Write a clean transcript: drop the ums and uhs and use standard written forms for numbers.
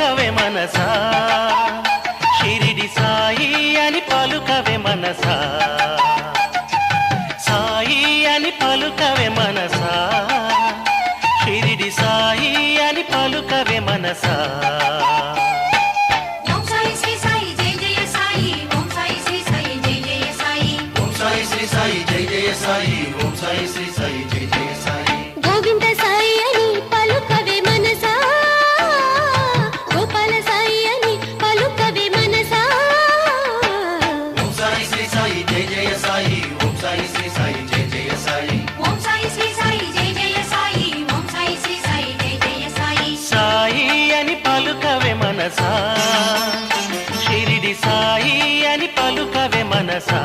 పలుకవే మనసా షిరిడి సాయి అని పలుకవే మనసా సాయి అని పలుకవే మనసా షిరిడి సాయి అని పలుకవే మనసా గోవింద సాయి అని పలుకవే మనసా గోపాల సాయి అని పలుకవే మనసా ఓం సాయి శ్రీ సాయి జయ జయ సాయి ఓం సాయి శ్రీ సాయి జయ జయ సాయి ఓం సాయి శ్రీ సాయి జయ జయ సాయి ఓం సాయి శ్రీ సాయి జయ జయ సాయి సాయి అని పలుకవే మనసా షిరిడి సాయి అని పలుకవే మనసా